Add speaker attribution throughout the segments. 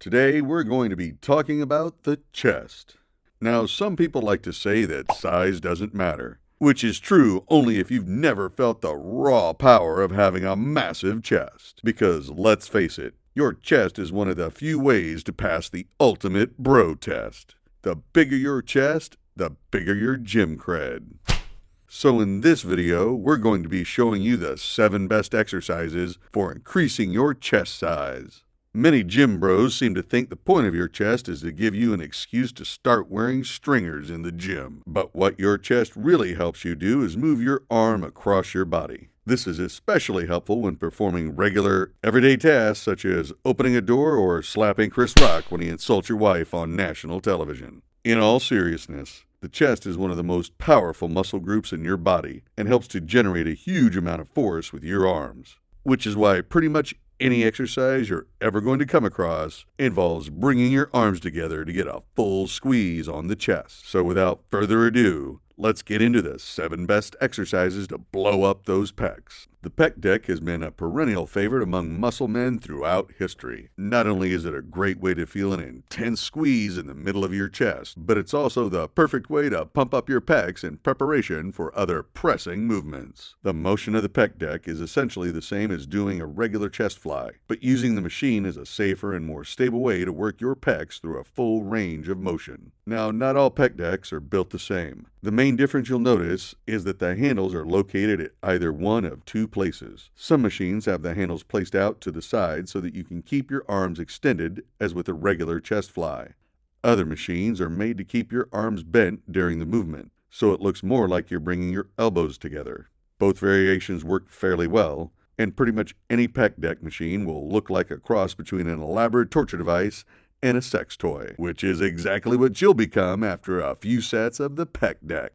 Speaker 1: Today we're going to be talking about the chest. Now, some people like to say that size doesn't matter, which is true only if you've never felt the raw power of having a massive chest. Because let's face it, your chest is one of the few ways to pass the ultimate bro test. The bigger your chest, the bigger your gym cred. So in this video, we're going to be showing you the 7 best exercises for increasing your chest size. Many gym bros seem to think the point of your chest is to give you an excuse to start wearing stringers in the gym. But what your chest really helps you do is move your arm across your body. This is especially helpful when performing regular, everyday tasks such as opening a door or slapping Chris Rock when he insults your wife on national television. In all seriousness, the chest is one of the most powerful muscle groups in your body and helps to generate a huge amount of force with your arms, which is why pretty much any exercise you're ever going to come across involves bringing your arms together to get a full squeeze on the chest. So without further ado, let's get into the 7 best exercises to blow up those pecs. The Pec Deck has been a perennial favorite among muscle men throughout history. Not only is it a great way to feel an intense squeeze in the middle of your chest, but it's also the perfect way to pump up your pecs in preparation for other pressing movements. The motion of the Pec Deck is essentially the same as doing a regular chest fly, but using the machine is a safer and more stable way to work your pecs through a full range of motion. Now, not all Pec Decks are built the same. The main difference you'll notice is that the handles are located at either one of 2 places. Some machines have the handles placed out to the side so that you can keep your arms extended as with a regular chest fly. Other machines are made to keep your arms bent during the movement, so it looks more like you're bringing your elbows together. Both variations work fairly well, and pretty much any Pec Deck machine will look like a cross between an elaborate torture device and a sex toy, which is exactly what you'll become after a few sets of the Pec Deck.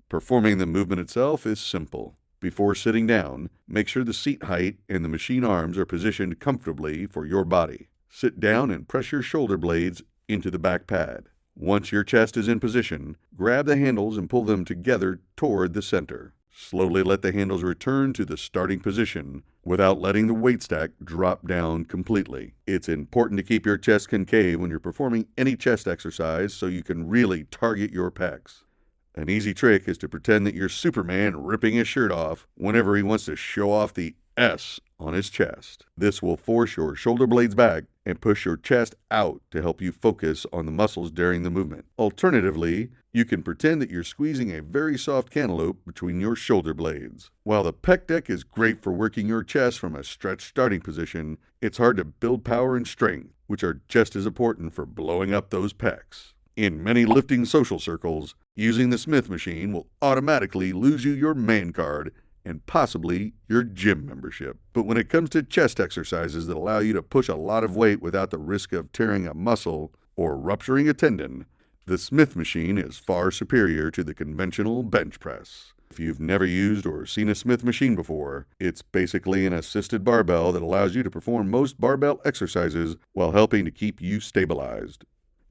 Speaker 1: Performing the movement itself is simple. Before sitting down, make sure the seat height and the machine arms are positioned comfortably for your body. Sit down and press your shoulder blades into the back pad. Once your chest is in position, grab the handles and pull them together toward the center. Slowly let the handles return to the starting position without letting the weight stack drop down completely. It's important to keep your chest concave when you're performing any chest exercise so you can really target your pecs. An easy trick is to pretend that you're Superman ripping his shirt off whenever he wants to show off the S on his chest. This will force your shoulder blades back and push your chest out to help you focus on the muscles during the movement. Alternatively, you can pretend that you're squeezing a very soft cantaloupe between your shoulder blades. While the Pec Deck is great for working your chest from a stretched starting position, it's hard to build power and strength, which are just as important for blowing up those pecs. In many lifting social circles, using the Smith machine will automatically lose you your man card and possibly your gym membership. But when it comes to chest exercises that allow you to push a lot of weight without the risk of tearing a muscle or rupturing a tendon, the Smith machine is far superior to the conventional bench press. If you've never used or seen a Smith machine before, it's basically an assisted barbell that allows you to perform most barbell exercises while helping to keep you stabilized.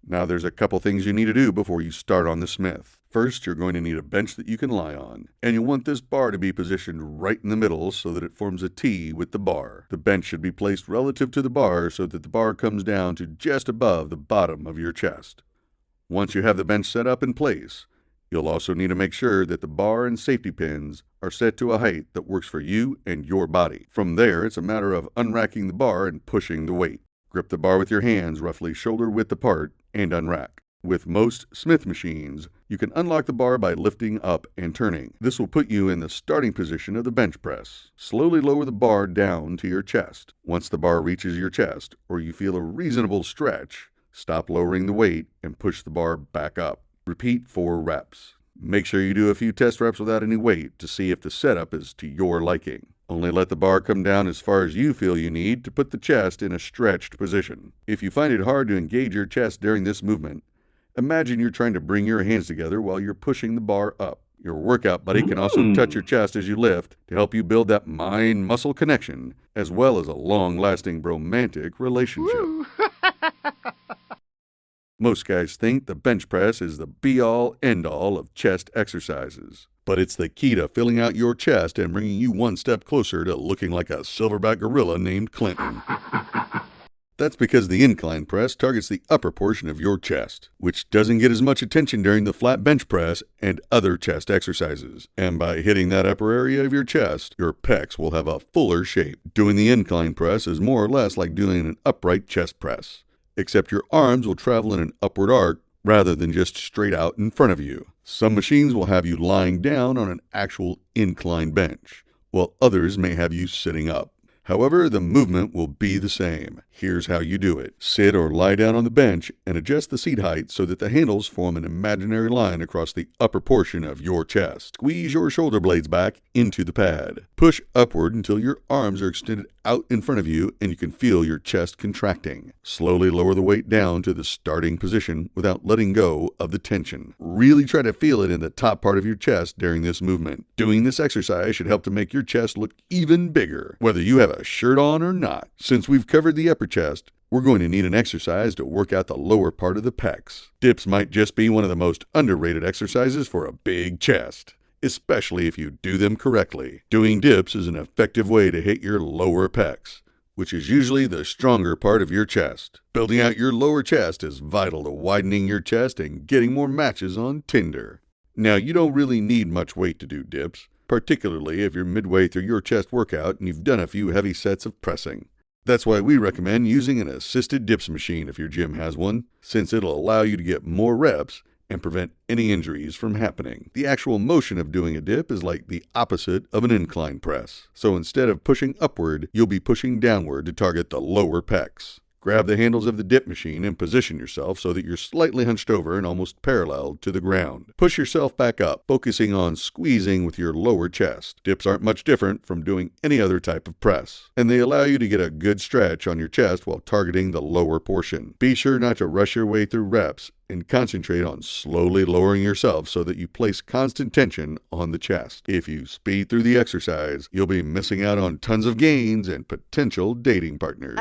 Speaker 1: Now there's a couple things you need to do before you start on the Smith. First, you're going to need a bench that you can lie on, and you'll want this bar to be positioned right in the middle so that it forms a T with the bar. The bench should be placed relative to the bar so that the bar comes down to just above the bottom of your chest. Once you have the bench set up in place, you'll also need to make sure that the bar and safety pins are set to a height that works for you and your body. From there, it's a matter of unracking the bar and pushing the weight. Grip the bar with your hands roughly shoulder width apart and unrack. With most Smith machines, you can unlock the bar by lifting up and turning. This will put you in the starting position of the bench press. Slowly lower the bar down to your chest. Once the bar reaches your chest, or you feel a reasonable stretch, stop lowering the weight and push the bar back up. Repeat 4 reps. Make sure you do a few test reps without any weight to see if the setup is to your liking. Only let the bar come down as far as you feel you need to put the chest in a stretched position. If you find it hard to engage your chest during this movement, imagine you're trying to bring your hands together while you're pushing the bar up. Your workout buddy can also touch your chest as you lift to help you build that mind-muscle connection, as well as a long-lasting romantic relationship. Most guys think the bench press is the be-all, end-all of chest exercises. But it's the key to filling out your chest and bringing you one step closer to looking like a silverback gorilla named Clinton. That's because the incline press targets the upper portion of your chest, which doesn't get as much attention during the flat bench press and other chest exercises. And by hitting that upper area of your chest, your pecs will have a fuller shape. Doing the incline press is more or less like doing an upright chest press, except your arms will travel in an upward arc rather than just straight out in front of you. Some machines will have you lying down on an actual incline bench, while others may have you sitting up. However, the movement will be the same. Here's how you do it. Sit or lie down on the bench and adjust the seat height so that the handles form an imaginary line across the upper portion of your chest. Squeeze your shoulder blades back into the pad. Push upward until your arms are extended out in front of you and you can feel your chest contracting. Slowly lower the weight down to the starting position without letting go of the tension. Really try to feel it in the top part of your chest during this movement. Doing this exercise should help to make your chest look even bigger, whether you have a shirt on or not. Since we've covered the upper chest, we're going to need an exercise to work out the lower part of the pecs. Dips might just be one of the most underrated exercises for a big chest, especially if you do them correctly. Doing dips is an effective way to hit your lower pecs, which is usually the stronger part of your chest. Building out your lower chest is vital to widening your chest and getting more matches on Tinder. Now, you don't really need much weight to do dips, particularly if you're midway through your chest workout and you've done a few heavy sets of pressing. That's why we recommend using an assisted dips machine if your gym has one, since it'll allow you to get more reps and prevent any injuries from happening. The actual motion of doing a dip is like the opposite of an incline press. So instead of pushing upward, you'll be pushing downward to target the lower pecs. Grab the handles of the dip machine and position yourself so that you're slightly hunched over and almost parallel to the ground. Push yourself back up, focusing on squeezing with your lower chest. Dips aren't much different from doing any other type of press, and they allow you to get a good stretch on your chest while targeting the lower portion. Be sure not to rush your way through reps and concentrate on slowly lowering yourself so that you place constant tension on the chest. If you speed through the exercise, you'll be missing out on tons of gains and potential dating partners.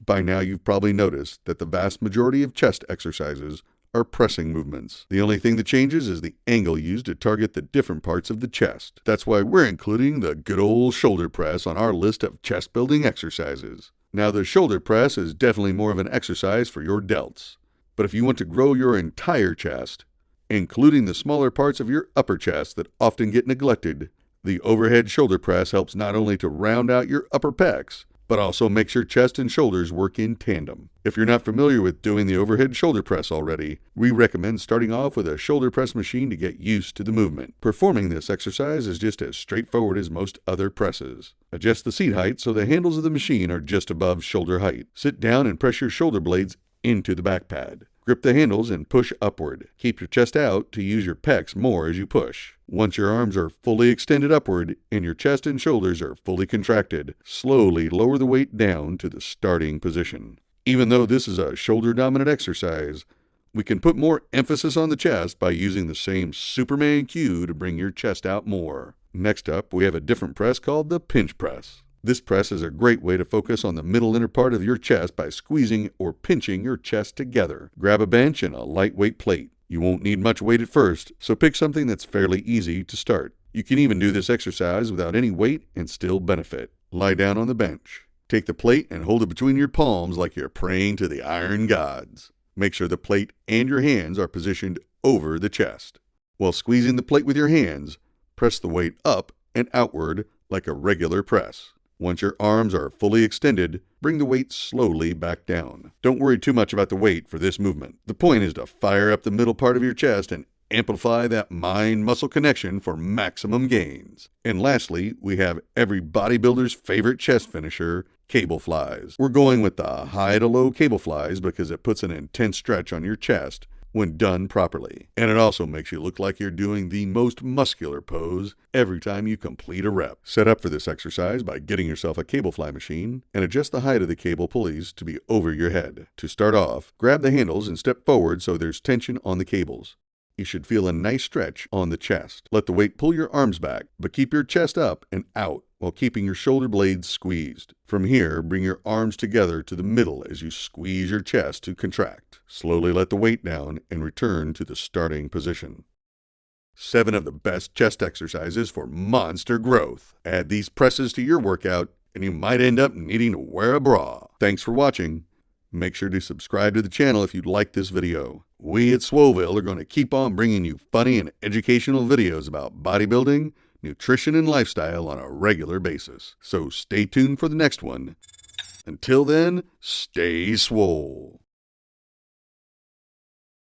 Speaker 1: By now, you've probably noticed that the vast majority of chest exercises are pressing movements. The only thing that changes is the angle used to target the different parts of the chest. That's why we're including the good old shoulder press on our list of chest building exercises. Now, the shoulder press is definitely more of an exercise for your delts. But if you want to grow your entire chest, including the smaller parts of your upper chest that often get neglected, the overhead shoulder press helps not only to round out your upper pecs, but also makes your chest and shoulders work in tandem. If you're not familiar with doing the overhead shoulder press already, we recommend starting off with a shoulder press machine to get used to the movement. Performing this exercise is just as straightforward as most other presses. Adjust the seat height so the handles of the machine are just above shoulder height. Sit down and press your shoulder blades into the back pad. Grip the handles and push upward. Keep your chest out to use your pecs more as you push. Once your arms are fully extended upward and your chest and shoulders are fully contracted, slowly lower the weight down to the starting position. Even though this is a shoulder-dominant exercise, we can put more emphasis on the chest by using the same Superman cue to bring your chest out more. Next up, we have a different press called the pinch press. This press is a great way to focus on the middle inner part of your chest by squeezing or pinching your chest together. Grab a bench and a lightweight plate. You won't need much weight at first, so pick something that's fairly easy to start. You can even do this exercise without any weight and still benefit. Lie down on the bench. Take the plate and hold it between your palms like you're praying to the iron gods. Make sure the plate and your hands are positioned over the chest. While squeezing the plate with your hands, press the weight up and outward like a regular press. Once your arms are fully extended, bring the weight slowly back down. Don't worry too much about the weight for this movement. The point is to fire up the middle part of your chest and amplify that mind-muscle connection for maximum gains. And lastly, we have every bodybuilder's favorite chest finisher, cable flies. We're going with the high to low cable flies because it puts an intense stretch on your chest when done properly. And it also makes you look like you're doing the most muscular pose every time you complete a rep. Set up for this exercise by getting yourself a cable fly machine and adjust the height of the cable pulleys to be over your head. To start off, grab the handles and step forward so there's tension on the cables. You should feel a nice stretch on the chest. Let the weight pull your arms back, but keep your chest up and out while keeping your shoulder blades squeezed. From here, bring your arms together to the middle as you squeeze your chest to contract. Slowly let the weight down and return to the starting position. 7 of the best chest exercises for monster growth. Add these presses to your workout and you might end up needing to wear a bra. Thanks for watching. Make sure to subscribe to the channel if you like this video. We at Swoville are going to keep on bringing you funny and educational videos about bodybuilding, nutrition, and lifestyle on a regular basis. So stay tuned for the next one. Until then, stay swole.